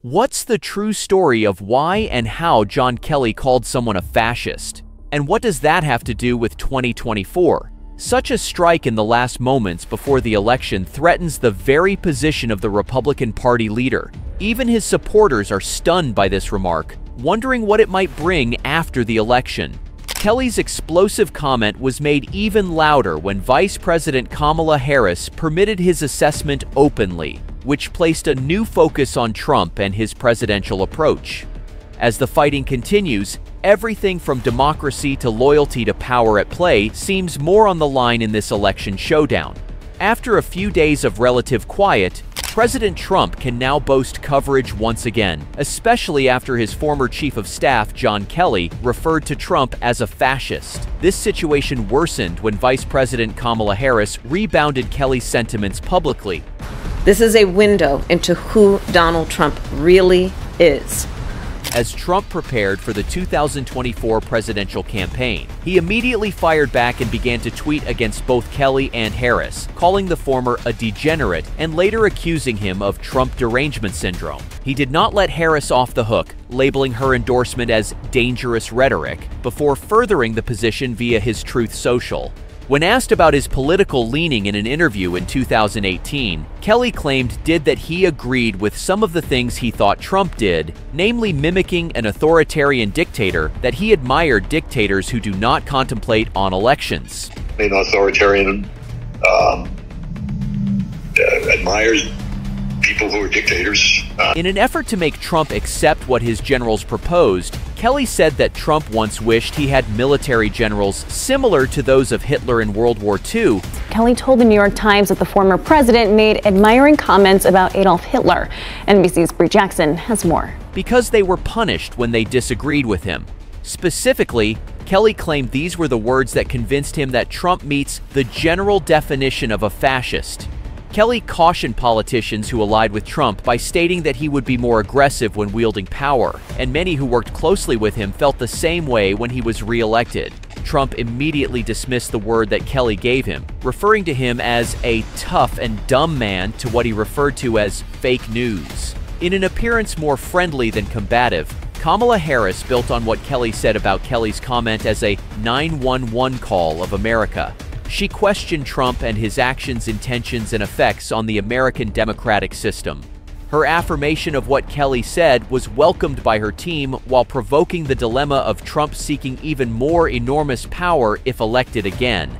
What's the true story of why and how John Kelly called someone a fascist? And what does that have to do with 2024? Such a strike in the last moments before the election threatens the very position of the Republican Party leader. Even his supporters are stunned by this remark, wondering what it might bring after the election. Kelly's explosive comment was made even louder when Vice President Kamala Harris permitted his assessment openly, which placed a new focus on Trump and his presidential approach. As the fighting continues, everything from democracy to loyalty to power at play seems more on the line in this election showdown. After a few days of relative quiet, President Trump can now boast coverage once again, especially after his former chief of staff, John Kelly, referred to Trump as a fascist. This situation worsened when Vice President Kamala Harris rebounded Kelly's sentiments publicly. This is a window into who Donald Trump really is. As Trump prepared for the 2024 presidential campaign, he immediately fired back and began to tweet against both Kelly and Harris, calling the former a degenerate and later accusing him of Trump derangement syndrome. He did not let Harris off the hook, labeling her endorsement as dangerous rhetoric, before furthering the position via his Truth Social. When asked about his political leaning in an interview in 2018, Kelly claimed that he agreed with some of the things he thought Trump did, namely mimicking an authoritarian dictator, that he admired dictators who do not contemplate on elections. An authoritarian admires people who are dictators. In an effort to make Trump accept what his generals proposed, Kelly said that Trump once wished he had military generals similar to those of Hitler in World War II. Kelly told the New York Times that the former president made admiring comments about Adolf Hitler. NBC's Bree Jackson has more. Because they were punished when they disagreed with him. Specifically, Kelly claimed these were the words that convinced him that Trump meets the general definition of a fascist. Kelly cautioned politicians who allied with Trump by stating that he would be more aggressive when wielding power, and many who worked closely with him felt the same way when he was re-elected. Trump immediately dismissed the word that Kelly gave him, referring to him as a tough and dumb man to what he referred to as fake news. In an appearance more friendly than combative, Kamala Harris built on what Kelly said about Kelly's comment as a 911 call of America. She questioned Trump and his actions, intentions, and effects on the American democratic system. Her affirmation of what Kelly said was welcomed by her team while provoking the dilemma of Trump seeking even more enormous power if elected again.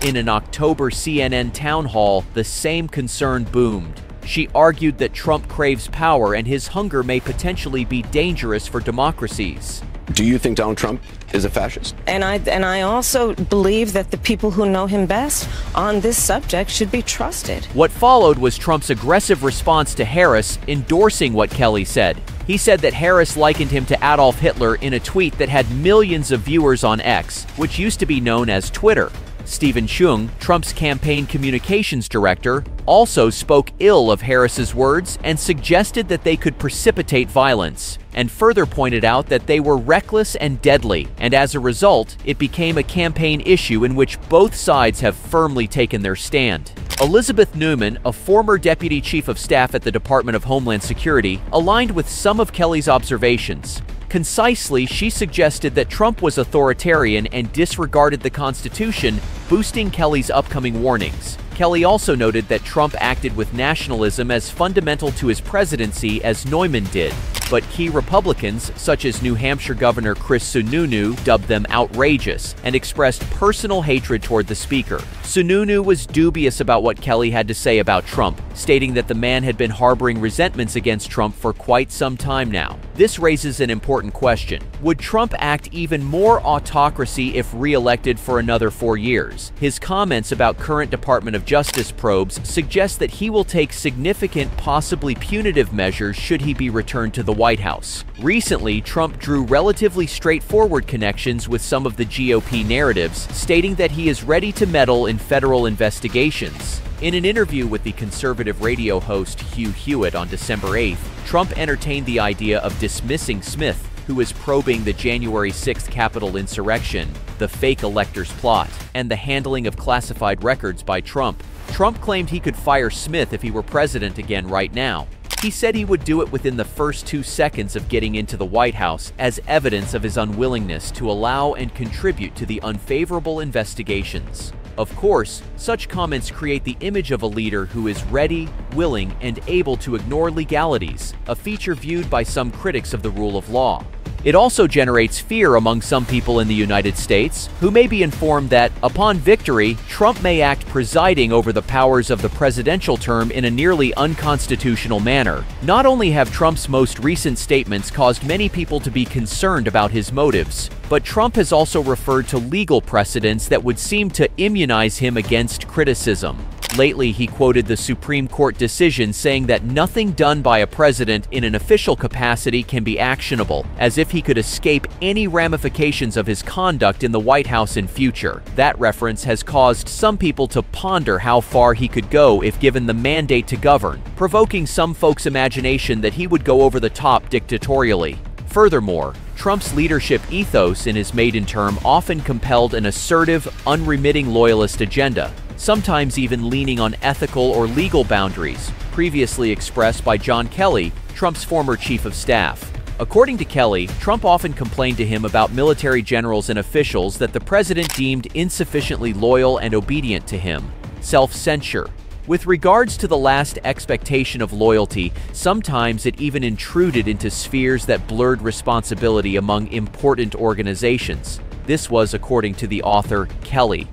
In an October CNN town hall, the same concern boomed. She argued that Trump craves power and his hunger may potentially be dangerous for democracies. Do you think Donald Trump is a fascist? And I also believe that the people who know him best on this subject should be trusted. What followed was Trump's aggressive response to Harris, endorsing what Kelly said. He said that Harris likened him to Adolf Hitler in a tweet that had millions of viewers on X, which used to be known as Twitter. Stephen Chung, Trump's campaign communications director, also spoke ill of Harris's words and suggested that they could precipitate violence, and further pointed out that they were reckless and deadly, and as a result, it became a campaign issue in which both sides have firmly taken their stand. Elizabeth Newman, a former deputy chief of staff at the Department of Homeland Security, aligned with some of Kelly's observations. Concisely, she suggested that Trump was authoritarian and disregarded the Constitution, boosting Kelly's upcoming warnings. Kelly also noted that Trump acted with nationalism as fundamental to his presidency as Neumann did. But key Republicans, such as New Hampshire Governor Chris Sununu, dubbed them outrageous and expressed personal hatred toward the speaker. Sununu was dubious about what Kelly had to say about Trump, stating that the man had been harboring resentments against Trump for quite some time now. This raises an important question. Would Trump act even more autocracy if re-elected for another 4 years? His comments about current Department of Justice probes suggest that he will take significant, possibly punitive measures should he be returned to the White House. Recently, Trump drew relatively straightforward connections with some of the GOP narratives, stating that he is ready to meddle in federal investigations. In an interview with the conservative radio host Hugh Hewitt on December 8th, Trump entertained the idea of dismissing Smith, who is probing the January 6th Capitol insurrection, the fake electors plot, and the handling of classified records by Trump. Trump claimed he could fire Smith if he were president again right now. He said he would do it within the first 2 seconds of getting into the White House as evidence of his unwillingness to allow and contribute to the unfavorable investigations. Of course, such comments create the image of a leader who is ready, willing, and able to ignore legalities, a feature viewed by some critics of the rule of law. It also generates fear among some people in the United States, who may be informed that, upon victory, Trump may act presiding over the powers of the presidential term in a nearly unconstitutional manner. Not only have Trump's most recent statements caused many people to be concerned about his motives, but Trump has also referred to legal precedents that would seem to immunize him against criticism. Lately, he quoted the Supreme Court decision saying that nothing done by a president in an official capacity can be actionable, as if he could escape any ramifications of his conduct in the White House in future. That reference has caused some people to ponder how far he could go if given the mandate to govern, provoking some folks' imagination that he would go over the top dictatorially. Furthermore, Trump's leadership ethos in his maiden term often compelled an assertive, unremitting loyalist agenda, sometimes even leaning on ethical or legal boundaries, previously expressed by John Kelly, Trump's former chief of staff. According to Kelly, Trump often complained to him about military generals and officials that the president deemed insufficiently loyal and obedient to him. Self-censure. With regards to the last expectation of loyalty, sometimes it even intruded into spheres that blurred responsibility among important organizations. This was according to the author, Kelly.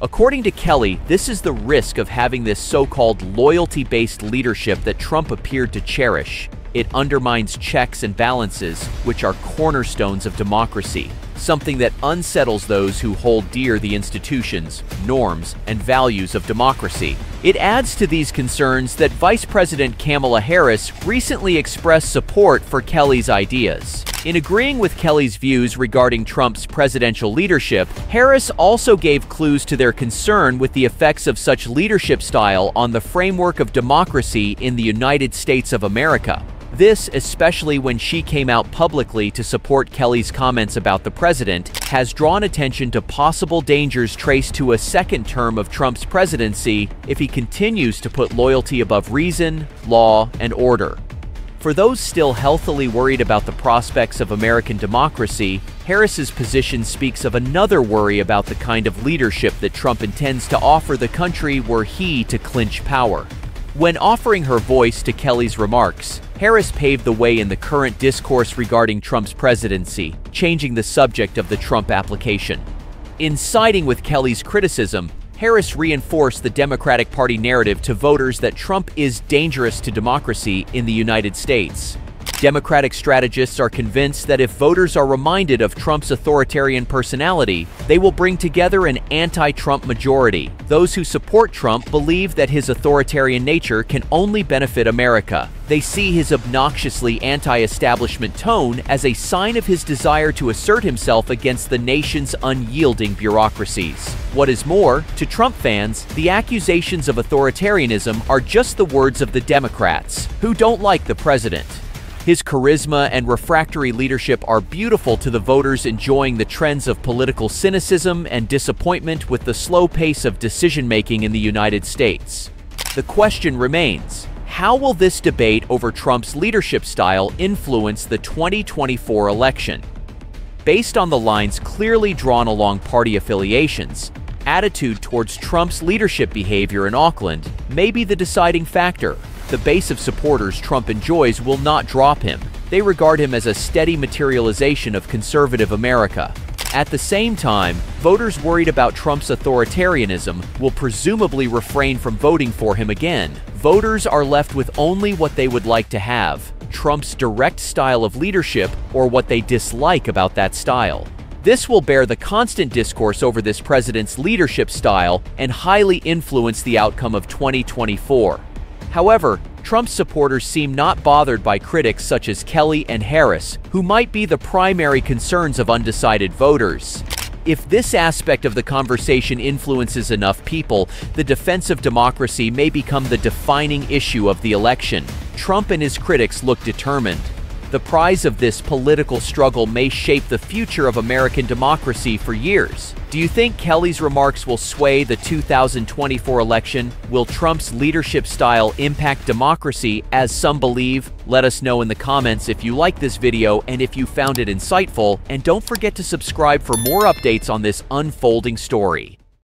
According to Kelly, this is the risk of having this so-called loyalty-based leadership that Trump appeared to cherish. It undermines checks and balances, which are cornerstones of democracy, something that unsettles those who hold dear the institutions, norms, and values of democracy. It adds to these concerns that Vice President Kamala Harris recently expressed support for Kelly's ideas. In agreeing with Kelly's views regarding Trump's presidential leadership, Harris also gave clues to their concern with the effects of such leadership style on the framework of democracy in the United States of America. This, especially when she came out publicly to support Kelly's comments about the president, has drawn attention to possible dangers traced to a second term of Trump's presidency if he continues to put loyalty above reason, law, and order. For those still healthily worried about the prospects of American democracy, Harris's position speaks of another worry about the kind of leadership that Trump intends to offer the country were he to clinch power. When offering her voice to Kelly's remarks, Harris paved the way in the current discourse regarding Trump's presidency, changing the subject of the Trump application. In siding with Kelly's criticism, Harris reinforced the Democratic Party narrative to voters that Trump is dangerous to democracy in the United States. Democratic strategists are convinced that if voters are reminded of Trump's authoritarian personality, they will bring together an anti-Trump majority. Those who support Trump believe that his authoritarian nature can only benefit America. They see his obnoxiously anti-establishment tone as a sign of his desire to assert himself against the nation's unyielding bureaucracies. What is more, to Trump fans, the accusations of authoritarianism are just the words of the Democrats, who don't like the president. His charisma and refractory leadership are beautiful to the voters enjoying the trends of political cynicism and disappointment with the slow pace of decision-making in the United States. The question remains, how will this debate over Trump's leadership style influence the 2024 election? Based on the lines clearly drawn along party affiliations, attitude towards Trump's leadership behavior in Auckland may be the deciding factor. The base of supporters Trump enjoys will not drop him. They regard him as a steady materialization of conservative America. At the same time, voters worried about Trump's authoritarianism will presumably refrain from voting for him again. Voters are left with only what they would like to have: Trump's direct style of leadership or what they dislike about that style. This will bear the constant discourse over this president's leadership style and highly influence the outcome of 2024. However, Trump's supporters seem not bothered by critics such as Kelly and Harris, who might be the primary concerns of undecided voters. If this aspect of the conversation influences enough people, the defense of democracy may become the defining issue of the election. Trump and his critics look determined. The prize of this political struggle may shape the future of American democracy for years. Do you think Kelly's remarks will sway the 2024 election? Will Trump's leadership style impact democracy, as some believe? Let us know in the comments if you like this video and if you found it insightful, and don't forget to subscribe for more updates on this unfolding story.